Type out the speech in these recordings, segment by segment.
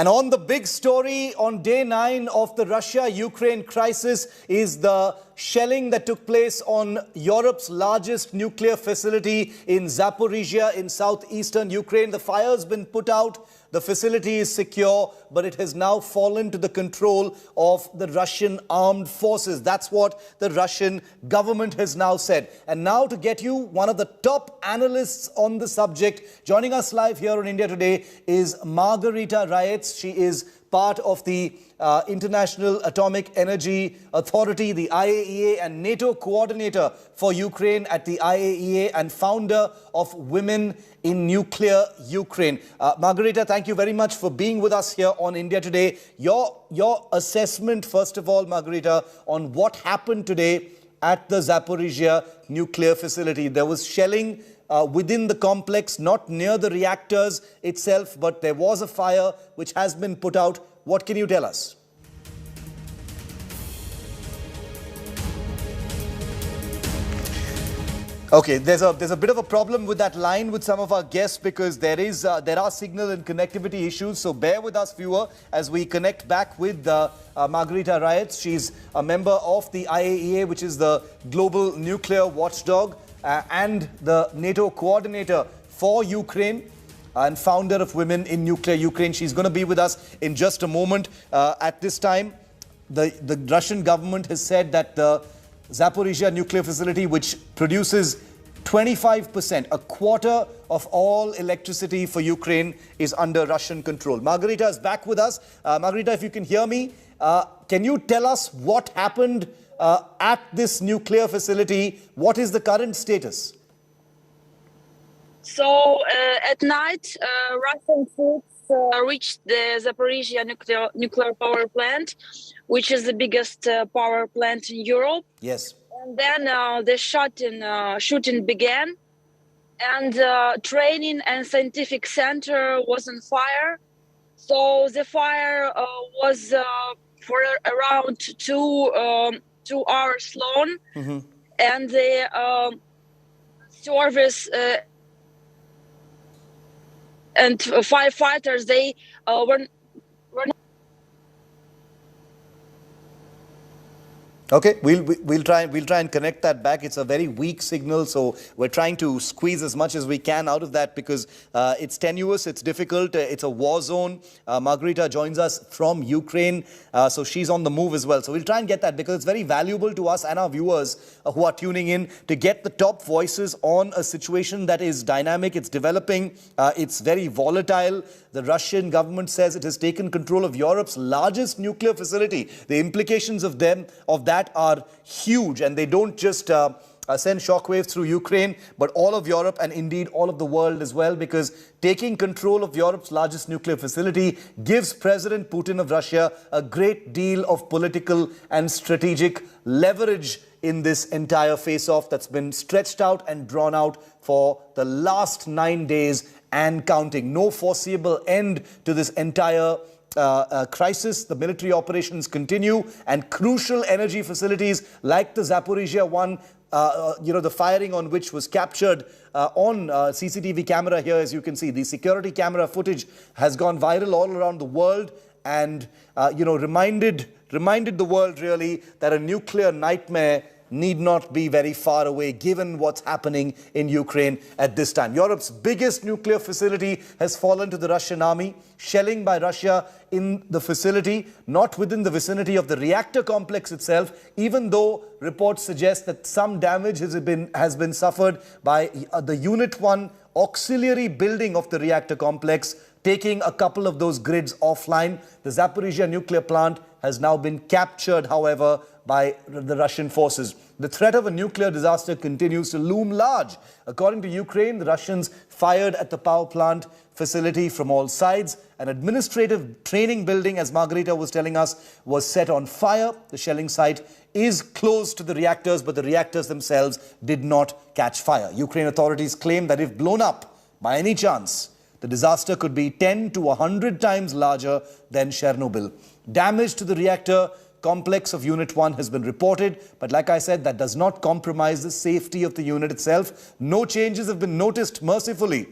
And on the big story on day 9 of the Russia-Ukraine crisis is the shelling that took place on Europe's largest nuclear facility in Zaporizhzhia in southeastern Ukraine. The fire has been put out. The facility is secure, but it has now fallen to the control of the Russian armed forces. That's what the Russian government has now said. And now to get you one of the top analysts on the subject, joining us live here on India Today is Margaryta Rayets. She is part of the International Atomic Energy Authority, the IAEA and NATO coordinator for Ukraine at the IAEA and founder of Women in Nuclear Ukraine. Margaryta, thank you very much for being with us here on India Today. Your assessment, first of all, Margaryta, on what happened today at the Zaporizhzhia nuclear facility. There was shelling within the complex, not near the reactors itself, but there was a fire which has been put out. What can you tell us? Okay, there's a bit of a problem with that line with some of our guests because there are signal and connectivity issues. So bear with us, viewer, as we connect back with Margaryta Rayets. She's a member of the IAEA, which is the global nuclear watchdog, and the NATO coordinator for Ukraine and founder of Women in Nuclear Ukraine. She's going to be with us in just a moment. At this time, the Russian government has said that the Zaporizhzhia nuclear facility, which produces 25%, a quarter of all electricity for Ukraine, is under Russian control. Margaryta is back with us. Margaryta, if you can hear me, can you tell us what happened at this nuclear facility? What is the current status? So at night, Russian troops reached the Zaporizhzhia nuclear power plant, which is the biggest power plant in Europe. Yes. And then the shooting began, and training and scientific center was on fire. So the fire was for around two hours long, and the service and firefighters, they were not. Okay, we'll try and connect that back. It's a very weak signal, so we're trying to squeeze as much as we can out of that because it's tenuous, it's difficult, it's a war zone. Margaryta joins us from Ukraine, so she's on the move as well. So we'll try and get that because it's very valuable to us and our viewers who are tuning in to get the top voices on a situation that is dynamic, it's developing, it's very volatile. The Russian government says it has taken control of Europe's largest nuclear facility. The implications of that are huge, and they don't just send shockwaves through Ukraine, but all of Europe and indeed all of the world as well, because taking control of Europe's largest nuclear facility gives President Putin of Russia a great deal of political and strategic leverage in this entire face-off that's been stretched out and drawn out for the last 9 days and counting. No foreseeable end to this entire crisis. The military operations continue, and crucial energy facilities like the Zaporizhzhia one, the firing on which was captured on CCTV camera here, as you can see. The security camera footage has gone viral all around the world and, reminded the world really that a nuclear nightmare need not be very far away given what's happening in Ukraine at this time. Europe's biggest nuclear facility has fallen to the Russian army. Shelling by Russia in the facility, not within the vicinity of the reactor complex itself, even though reports suggest that some damage has been suffered by the Unit 1 auxiliary building of the reactor complex, taking a couple of those grids offline. The Zaporizhzhia nuclear plant has now been captured, however, by the Russian forces. The threat of a nuclear disaster continues to loom large. According to Ukraine, the Russians fired at the power plant facility from all sides. An administrative training building, as Margaryta was telling us, was set on fire. The shelling site is close to the reactors, but the reactors themselves did not catch fire. Ukraine authorities claim that if blown up by any chance, the disaster could be 10 to 100 times larger than Chernobyl. Damage to the reactor complex of Unit 1 has been reported, but like I said, that does not compromise the safety of the unit itself. No changes have been noticed, mercifully,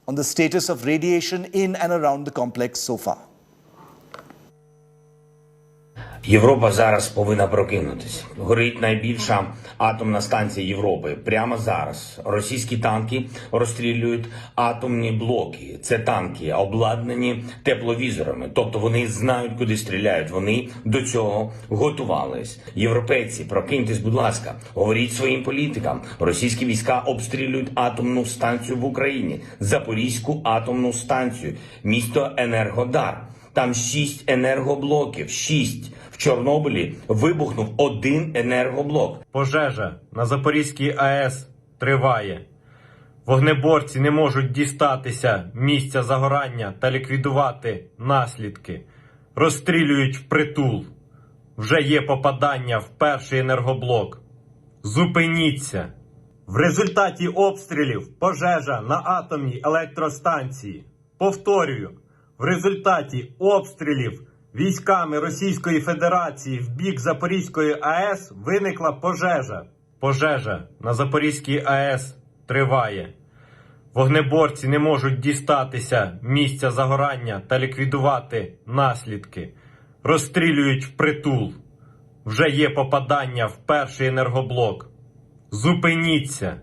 on the status of radiation in and around the complex so far. Європа зараз повинна прокинутися. Горить найбільша атомна станція Європи. Прямо зараз російські танки розстрілюють атомні блоки. Це танки, обладнані тепловізорами. Тобто вони знають, куди стріляють. Вони до цього готувались. Європейці, прокиньтесь, будь ласка, говоріть своїм політикам. Російські війська обстрілюють атомну станцію в Україні. Запорізьку атомну станцію. Місто Енергодар. Там 6 енергоблоків. 6. В Чорнобилі вибухнув 1 енергоблок. Пожежа на Запорізькій АЕС триває. Вогнеборці не можуть дістатися місця загорання та ліквідувати наслідки. Розстрілюють впритул. Вже є попадання в перший енергоблок. Зупиніться! В результаті обстрілів пожежа на атомній електростанції. Повторюю, в результаті обстрілів військами Російської Федерації в бік Запорізької АЕС виникла пожежа. Пожежа на Запорізькій АЕС триває. Вогнеборці не можуть дістатися місця загорання та ліквідувати наслідки. Розстрілюють впритул. Вже є попадання в перший енергоблок. Зупиніться!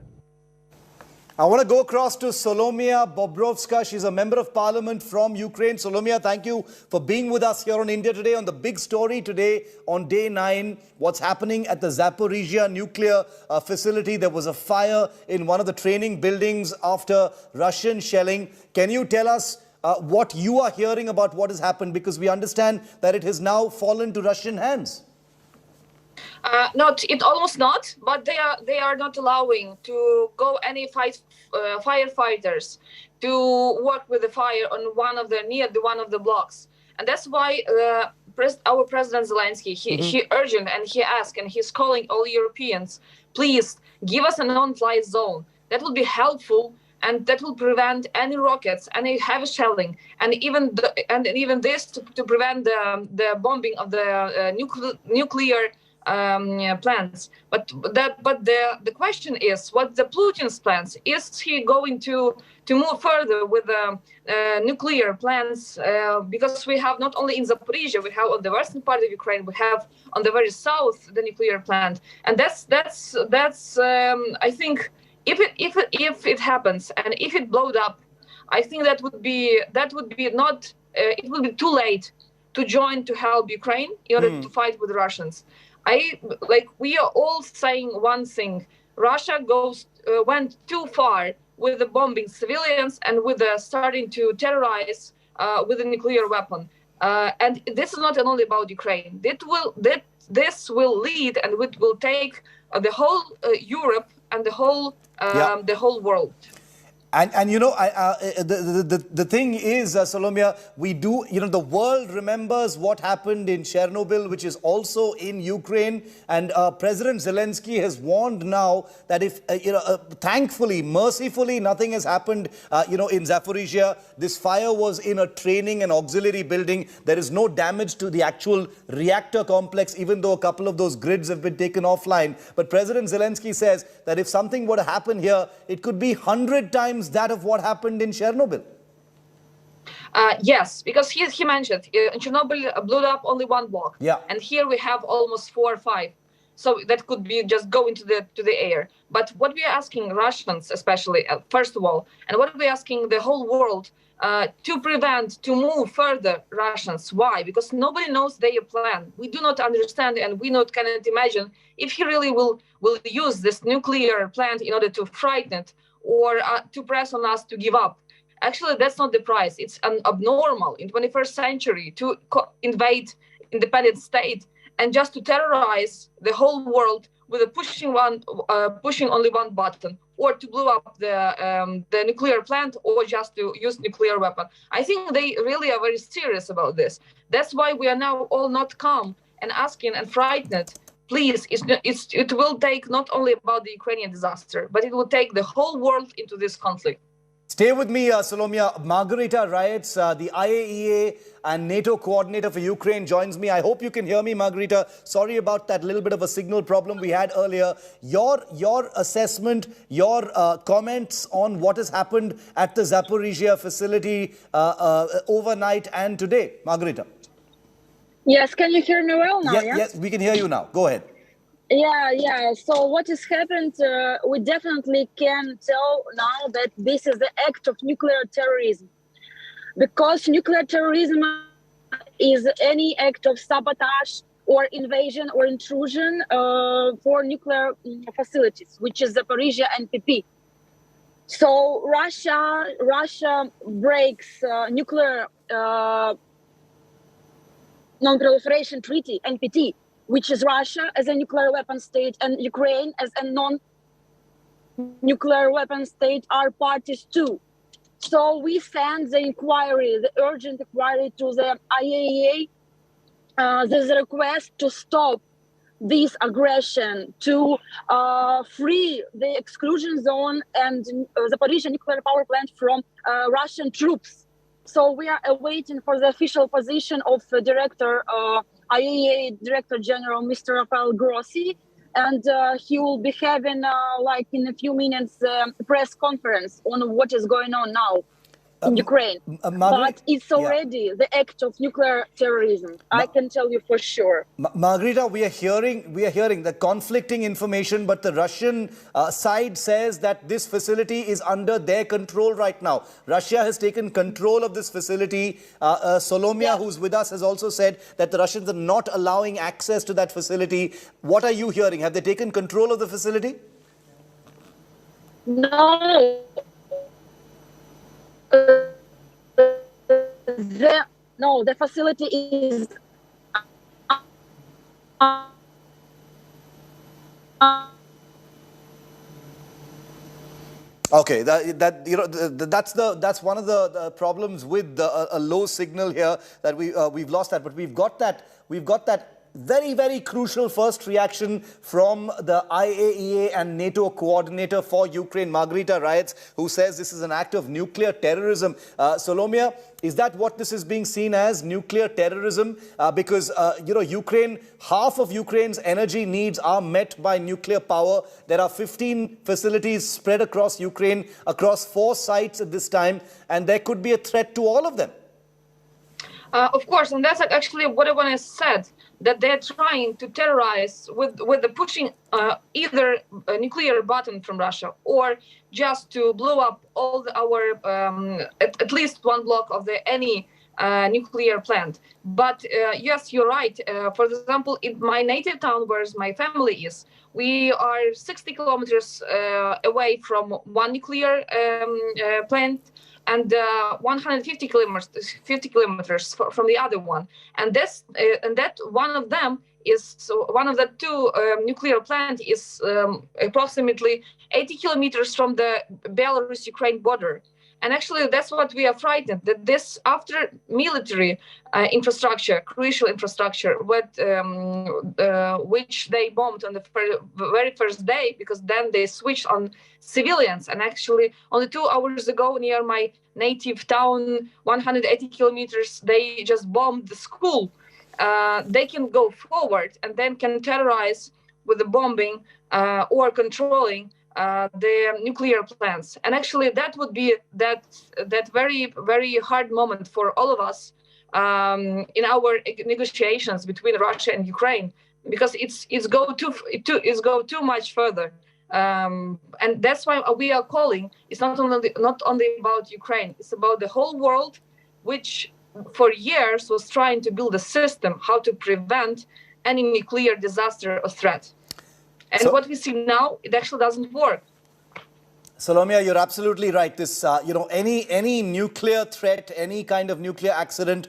I want to go across to Solomia Bobrovska. She's a member of parliament from Ukraine. Solomia, thank you for being with us here on India Today on the big story today on day 9. What's happening at the Zaporizhzhia nuclear facility? There was a fire in one of the training buildings after Russian shelling. Can you tell us what you are hearing about what has happened? Because we understand that it has now fallen to Russian hands. It almost not, but they are not allowing to go any firefighters to work with the fire on near one of the blocks, and that's why our President Zelensky he urgent and he asked and he's calling all Europeans, please give us a non-fly zone. That would be helpful. And that will prevent any rockets, any heavy shelling, and even this to prevent the bombing of the nuclear plants. But the question is, what the Putin's plans? Is he going to move further with the nuclear plants? Because we have not only in Zaporizhzhia, we have on the western part of Ukraine, we have on the very south the nuclear plant, and that's I think. If it happens and if it blowed up, I think that would be not. It would be too late to join to help Ukraine in order to fight with the Russians. We are all saying one thing: Russia went too far with the bombing civilians and with the starting to terrorize with a nuclear weapon. And this is not only about Ukraine. This will lead and it will take the whole Europe and the whole world. And you know, the thing is, Solomia, we do, you know, the world remembers what happened in Chernobyl, which is also in Ukraine. And President Zelensky has warned now that if, thankfully, mercifully, nothing has happened, in Zaporizhzhia. This fire was in a training and auxiliary building. There is no damage to the actual reactor complex, even though a couple of those grids have been taken offline. But President Zelensky says that if something were to happen here, it could be 100 times that of what happened in Chernobyl. Yes, because he mentioned Chernobyl blew up only one block, and here we have almost 4 or 5, so that could be just go into the air. But what we are asking Russians, especially first of all, and what we are asking the whole world to move further Russians. Why? Because nobody knows their plan. We do not understand, and we cannot imagine if he really will use this nuclear plant in order to frighten it or to press on us to give up. Actually, that's not the price. It's abnormal in 21st century to invade independent state and just to terrorize the whole world with a pushing only one button, or to blow up the nuclear plant, or just to use nuclear weapon. I think they really are very serious about this. That's why we are now all not calm and asking and frightened. Please, it will take not only about the Ukrainian disaster, but it will take the whole world into this conflict. Stay with me, Solomia. Margaryta Rayets, the IAEA and NATO coordinator for Ukraine, joins me. I hope you can hear me, Margaryta. Sorry about that little bit of a signal problem we had earlier. Your assessment, your comments on what has happened at the Zaporizhzhia facility overnight and today, Margaryta. Yes, can you hear me well now? Yes, yes, we can hear you now. Go ahead. Yeah. So what has happened, we definitely can tell now that this is the act of nuclear terrorism. Because nuclear terrorism is any act of sabotage or invasion or intrusion for nuclear facilities, which is Zaporizhzhia and PP. So Russia breaks nuclear non-proliferation treaty, NPT, which is Russia as a nuclear weapon state and Ukraine as a non-nuclear weapon state are parties too. So we send the inquiry, the urgent inquiry to the IAEA. There's a request to stop this aggression, to free the exclusion zone and Zaporizhzhia nuclear power plant from Russian troops. So we are awaiting for the official position of Director IAEA Director General Mr. Rafael Grossi, and he will be having like in a few minutes press conference on what is going on now in Ukraine. But it's already the act of nuclear terrorism. I can tell you for sure. Margaryta, we are hearing the conflicting information, but the Russian side says that this facility is under their control right now. Russia has taken control of this facility. Solomia, who's with us, has also said that the Russians are not allowing access to that facility. What are you hearing? Have they taken control of the facility? No. The facility is okay, that's one of the problems with a low signal here, that we've lost that, but we've got that very, very crucial first reaction from the IAEA and NATO coordinator for Ukraine, Margaryta Rayets, who says this is an act of nuclear terrorism. Solomia, is that what this is being seen as, nuclear terrorism? Because, Ukraine, half of Ukraine's energy needs are met by nuclear power. There are 15 facilities spread across Ukraine, across 4 sites at this time, and there could be a threat to all of them. Of course, and that's actually what I want to say, that they're trying to terrorize with the pushing either a nuclear button from Russia or just to blow up all our at least one block of any nuclear plant. But yes, you're right. For example, in my native town, where my family is, we are 60 kilometers away from one nuclear plant, and 150 kilometers from the other one, and that one of them is one of the 2 nuclear plant is approximately 80 kilometers from the Belarus-Ukraine border. And actually, that's what we are frightened, that this, after military infrastructure, crucial infrastructure, which they bombed on the very first day, because then they switched on civilians. And actually, only 2 hours ago, near my native town, 180 kilometers, they just bombed the school. They can go forward and then can terrorize with the bombing or controlling the nuclear plants. And actually, that would be that very, very hard moment for all of us in our negotiations between Russia and Ukraine, because it's go too much further. And that's why we are calling. It's not only about Ukraine. It's about the whole world, which for years was trying to build a system how to prevent any nuclear disaster or threat. And what we see now, it actually doesn't work. Solomia, you're absolutely right. This, any nuclear threat, any kind of nuclear accident,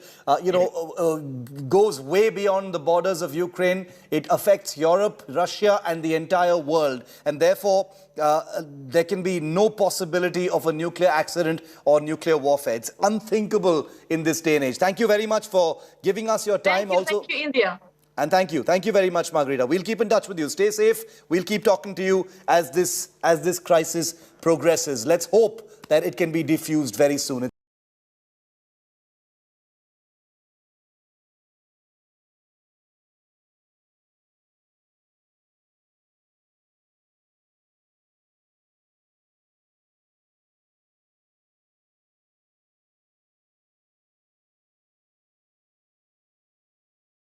goes way beyond the borders of Ukraine. It affects Europe, Russia, and the entire world. And therefore, there can be no possibility of a nuclear accident or nuclear warfare. It's unthinkable in this day and age. Thank you very much for giving us your time. Thank you, India. And thank you very much, Margaryta. We'll keep in touch with you. Stay safe. We'll keep talking to you as this crisis progresses. Let's hope that it can be diffused very soon.